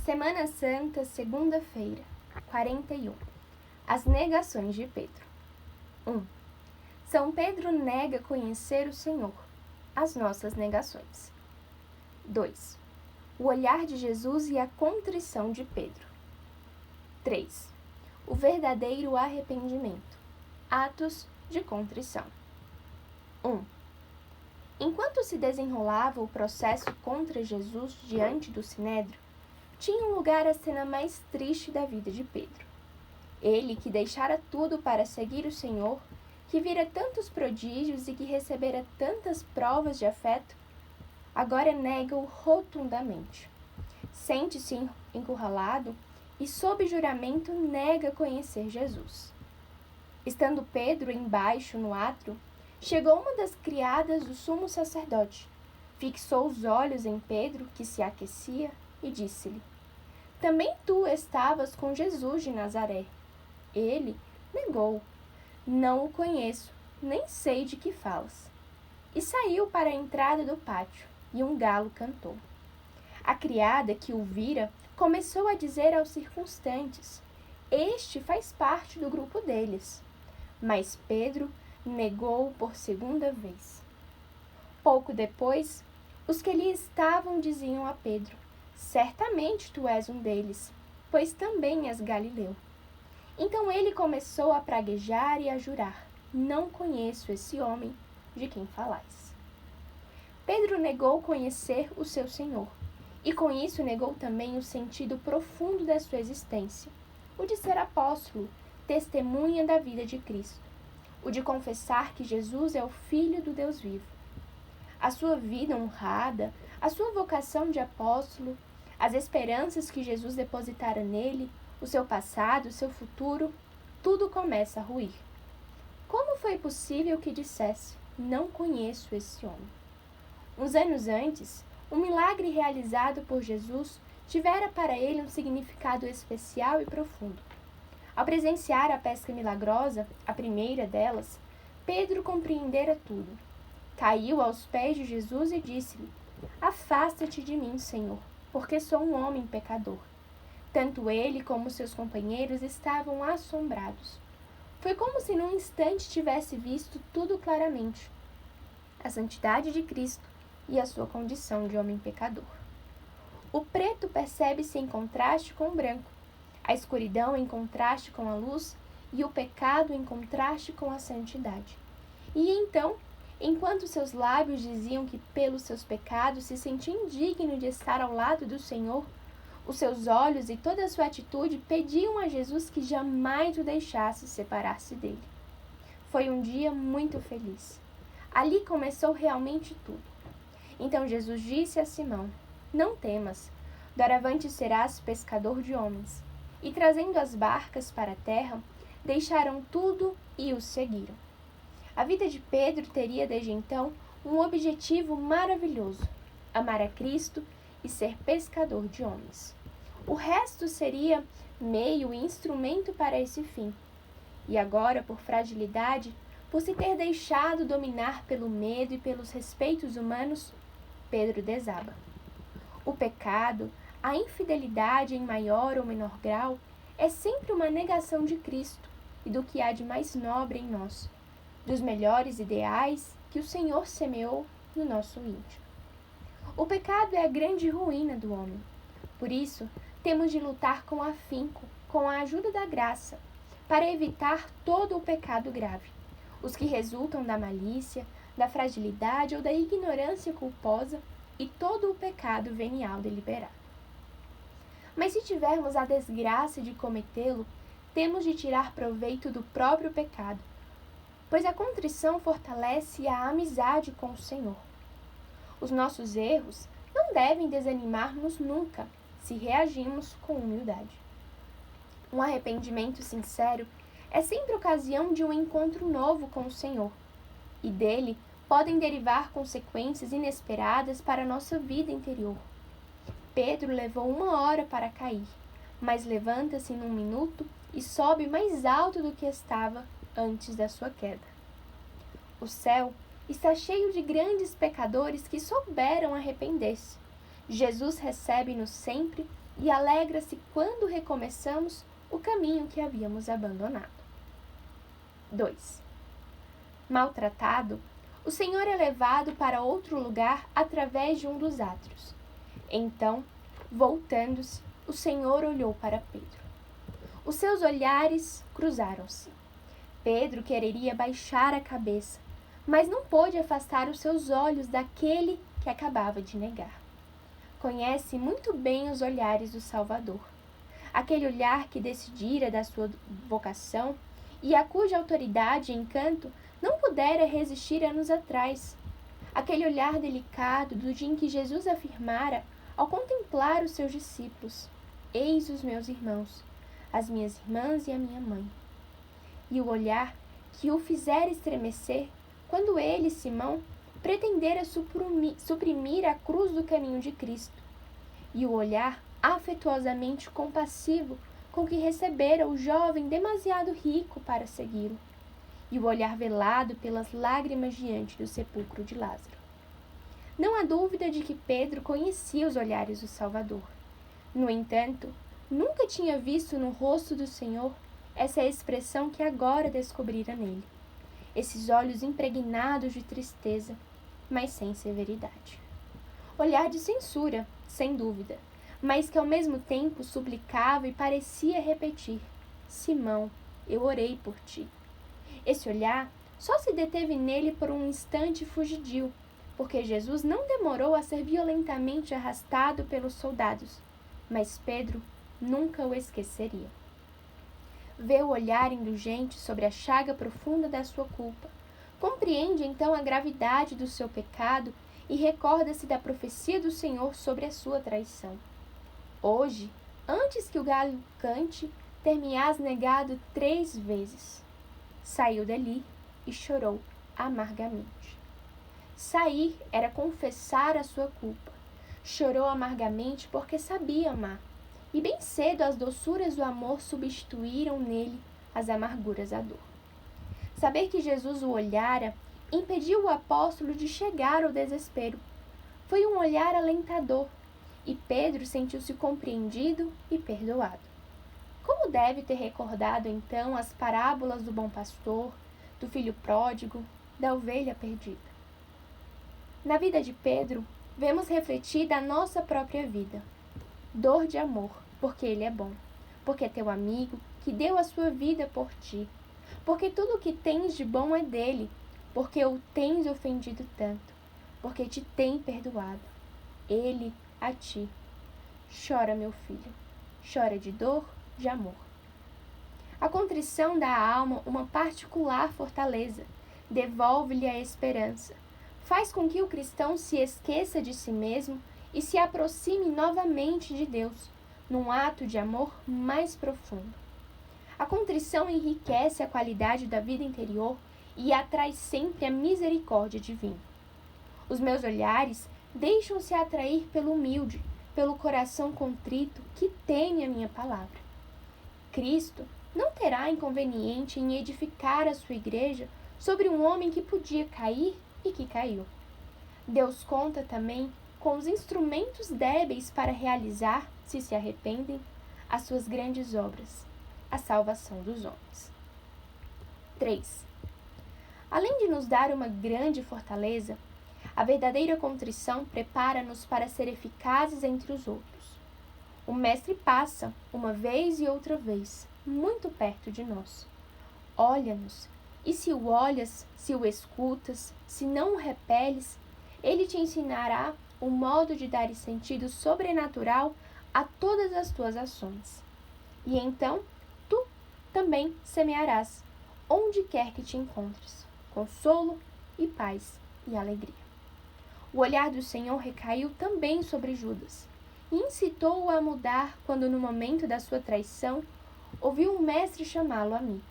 Semana Santa, segunda-feira, 41. As negações de Pedro. 1. São Pedro nega conhecer o Senhor. As nossas negações. 2. O olhar de Jesus e a contrição de Pedro. 3. O verdadeiro arrependimento. Atos de contrição. 1. Enquanto se desenrolava o processo contra Jesus diante do Sinédrio, tinha lugar a cena mais triste da vida de Pedro. Ele, que deixara tudo para seguir o Senhor, que vira tantos prodígios e que recebera tantas provas de afeto, agora nega-o rotundamente. Sente-se encurralado e, sob juramento, nega conhecer Jesus. Estando Pedro embaixo no átrio, chegou uma das criadas do sumo sacerdote, fixou os olhos em Pedro, que se aquecia, e disse-lhe: Também tu estavas com Jesus de Nazaré. Ele negou: Não o conheço, nem sei de que falas. E saiu para a entrada do pátio, e um galo cantou. A criada, que o vira, começou a dizer aos circunstantes: Este faz parte do grupo deles. Mas Pedro negou por segunda vez. Pouco depois, os que ali estavam diziam a Pedro: Certamente tu és um deles, pois também és galileu. Então ele começou a praguejar e a jurar: Não conheço esse homem de quem falais. Pedro negou conhecer o seu Senhor, e com isso negou também o sentido profundo da sua existência, o de ser apóstolo, testemunha da vida de Cristo, o de confessar que Jesus é o Filho do Deus vivo. A sua vida honrada, a sua vocação de apóstolo, as esperanças que Jesus depositara nele, o seu passado, o seu futuro, tudo começa a ruir. Como foi possível que dissesse: Não conheço esse homem? Uns anos antes, um milagre realizado por Jesus tivera para ele um significado especial e profundo. Ao presenciar a pesca milagrosa, a primeira delas, Pedro compreendera tudo. Caiu aos pés de Jesus e disse-lhe: Afasta-te de mim, Senhor, porque sou um homem pecador. Tanto ele como seus companheiros estavam assombrados. Foi como se num instante tivesse visto tudo claramente: a santidade de Cristo e a sua condição de homem pecador. O preto percebe-se em contraste com o branco, a escuridão em contraste com a luz e o pecado em contraste com a santidade. E então, enquanto seus lábios diziam que pelos seus pecados se sentia indigno de estar ao lado do Senhor, os seus olhos e toda a sua atitude pediam a Jesus que jamais o deixasse separar-se dele. Foi um dia muito feliz. Ali começou realmente tudo. Então Jesus disse a Simão: Não temas, doravante serás pescador de homens. E trazendo as barcas para a terra, deixaram tudo e o seguiram. A vida de Pedro teria desde então um objetivo maravilhoso: amar a Cristo e ser pescador de homens. O resto seria meio e instrumento para esse fim. E agora, por fragilidade, por se ter deixado dominar pelo medo e pelos respeitos humanos, Pedro desaba. O pecado, a infidelidade em maior ou menor grau, é sempre uma negação de Cristo e do que há de mais nobre em nós, dos melhores ideais que o Senhor semeou no nosso íntimo. O pecado é a grande ruína do homem. Por isso, temos de lutar com afinco, com a ajuda da graça, para evitar todo o pecado grave, os que resultam da malícia, da fragilidade ou da ignorância culposa e todo o pecado venial deliberado. Mas se tivermos a desgraça de cometê-lo, temos de tirar proveito do próprio pecado, pois a contrição fortalece a amizade com o Senhor. Os nossos erros não devem desanimar-nos nunca, se reagimos com humildade. Um arrependimento sincero é sempre ocasião de um encontro novo com o Senhor, e dele podem derivar consequências inesperadas para a nossa vida interior. Pedro levou 1 hora para cair, mas levanta-se num minuto e sobe mais alto do que estava antes da sua queda. O céu está cheio de grandes pecadores que souberam arrepender-se. Jesus recebe-nos sempre e alegra-se quando recomeçamos o caminho que havíamos abandonado. 2. Maltratado, o Senhor é levado para outro lugar através de um dos átrios. Então, voltando-se, o Senhor olhou para Pedro. Os seus olhares cruzaram-se. Pedro quereria baixar a cabeça, mas não pôde afastar os seus olhos daquele que acabava de negar. Conhece muito bem os olhares do Salvador. Aquele olhar que decidira da sua vocação e a cuja autoridade e encanto não pudera resistir anos atrás. Aquele olhar delicado do dia em que Jesus afirmara, ao contemplar os seus discípulos: eis os meus irmãos, as minhas irmãs e a minha mãe. E o olhar que o fizera estremecer quando ele, Simão, pretendera suprimir a cruz do caminho de Cristo. E o olhar afetuosamente compassivo com que recebera o jovem demasiado rico para segui-lo. E o olhar velado pelas lágrimas diante do sepulcro de Lázaro. Não há dúvida de que Pedro conhecia os olhares do Salvador. No entanto, nunca tinha visto no rosto do Senhor essa expressão que agora descobrira nele. Esses olhos impregnados de tristeza, mas sem severidade. Olhar de censura, sem dúvida, mas que ao mesmo tempo suplicava e parecia repetir: Simão, eu orei por ti. Esse olhar só se deteve nele por um instante fugidio, porque Jesus não demorou a ser violentamente arrastado pelos soldados, mas Pedro nunca o esqueceria. Vê o olhar indulgente sobre a chaga profunda da sua culpa, compreende então a gravidade do seu pecado e recorda-se da profecia do Senhor sobre a sua traição. Hoje, antes que o galo cante, ter-me-ás negado 3 vezes. Saiu dali e chorou amargamente. Sair era confessar a sua culpa. Chorou amargamente porque sabia amar, e bem cedo as doçuras do amor substituíram nele as amarguras da dor. Saber que Jesus o olhara impediu o apóstolo de chegar ao desespero. Foi um olhar alentador, e Pedro sentiu-se compreendido e perdoado. Como deve ter recordado então as parábolas do bom pastor, do filho pródigo, da ovelha perdida? Na vida de Pedro, vemos refletida a nossa própria vida. Dor de amor, porque ele é bom, porque é teu amigo, que deu a sua vida por ti, porque tudo o que tens de bom é dele, porque o tens ofendido tanto, porque te tem perdoado. Ele a ti. Chora, meu filho, chora de dor, de amor. A contrição dá à alma uma particular fortaleza, devolve-lhe a esperança, faz com que o cristão se esqueça de si mesmo e se aproxime novamente de Deus, num ato de amor mais profundo. A contrição enriquece a qualidade da vida interior e atrai sempre a misericórdia divina. Os meus olhares deixam-se atrair pelo humilde, pelo coração contrito que teme a minha palavra. Cristo não terá inconveniente em edificar a sua igreja sobre um homem que podia cair e que caiu. Deus conta também com os instrumentos débeis para realizar, se se arrependem, as suas grandes obras, a salvação dos homens. 3. Além de nos dar uma grande fortaleza, a verdadeira contrição prepara-nos para ser eficazes entre os outros. O Mestre passa, uma vez e outra vez, muito perto de nós. Olha-nos, e se o olhas, se o escutas, se não o repeles, ele te ensinará o modo de dar sentido sobrenatural a todas as tuas ações. E então, tu também semearás, onde quer que te encontres, consolo e paz e alegria. O olhar do Senhor recaiu também sobre Judas, e incitou-o a mudar quando, no momento da sua traição, ouviu o mestre chamá-lo amigo.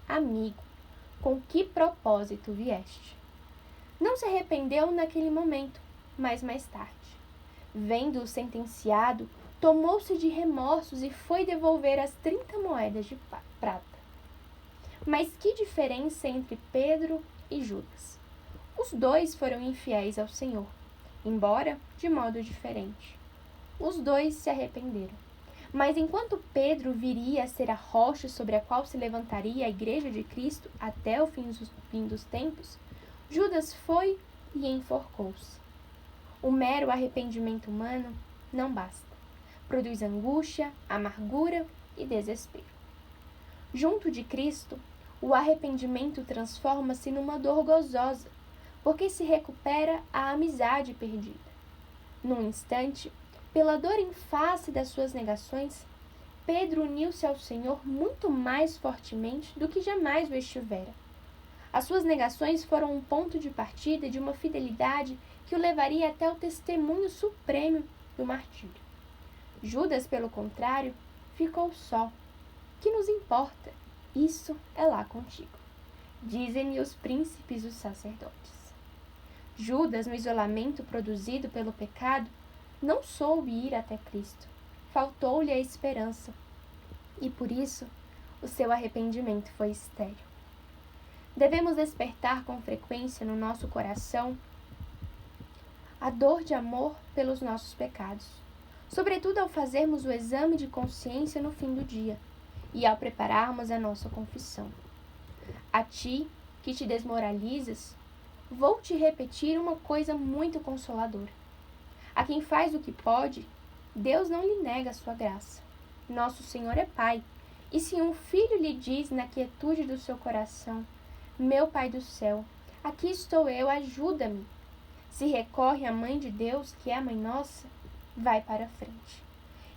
Amigo, com que propósito vieste? Não se arrependeu naquele momento, mas mais tarde. Vendo-o sentenciado, tomou-se de remorsos e foi devolver as 30 moedas de prata. Mas que diferença entre Pedro e Judas? Os dois foram infiéis ao Senhor, embora de modo diferente. Os dois se arrependeram. Mas enquanto Pedro viria a ser a rocha sobre a qual se levantaria a Igreja de Cristo até o fim dos tempos, Judas foi e enforcou-se. O mero arrependimento humano não basta. Produz angústia, amargura e desespero. Junto de Cristo, o arrependimento transforma-se numa dor gozosa, porque se recupera a amizade perdida. Num instante, pela dor em face das suas negações, Pedro uniu-se ao Senhor muito mais fortemente do que jamais o estivera. As suas negações foram um ponto de partida de uma fidelidade que o levaria até o testemunho supremo do martírio. Judas, pelo contrário, ficou só. Que nos importa? Isso é lá contigo, dizem-lhe os príncipes os sacerdotes. Judas, no isolamento produzido pelo pecado, não soube ir até Cristo. Faltou-lhe a esperança. E por isso, o seu arrependimento foi estéril. Devemos despertar com frequência no nosso coração a dor de amor pelos nossos pecados, sobretudo ao fazermos o exame de consciência no fim do dia e ao prepararmos a nossa confissão. A ti, que te desmoralizas, vou te repetir uma coisa muito consoladora. A quem faz o que pode, Deus não lhe nega a sua graça. Nosso Senhor é Pai, e se um filho lhe diz na quietude do seu coração: meu Pai do céu, aqui estou eu, ajuda-me. Se recorre à Mãe de Deus, que é a Mãe Nossa, vai para a frente.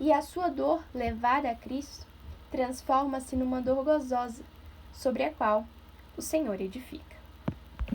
E a sua dor, levada a Cristo, transforma-se numa dor gozosa, sobre a qual o Senhor edifica.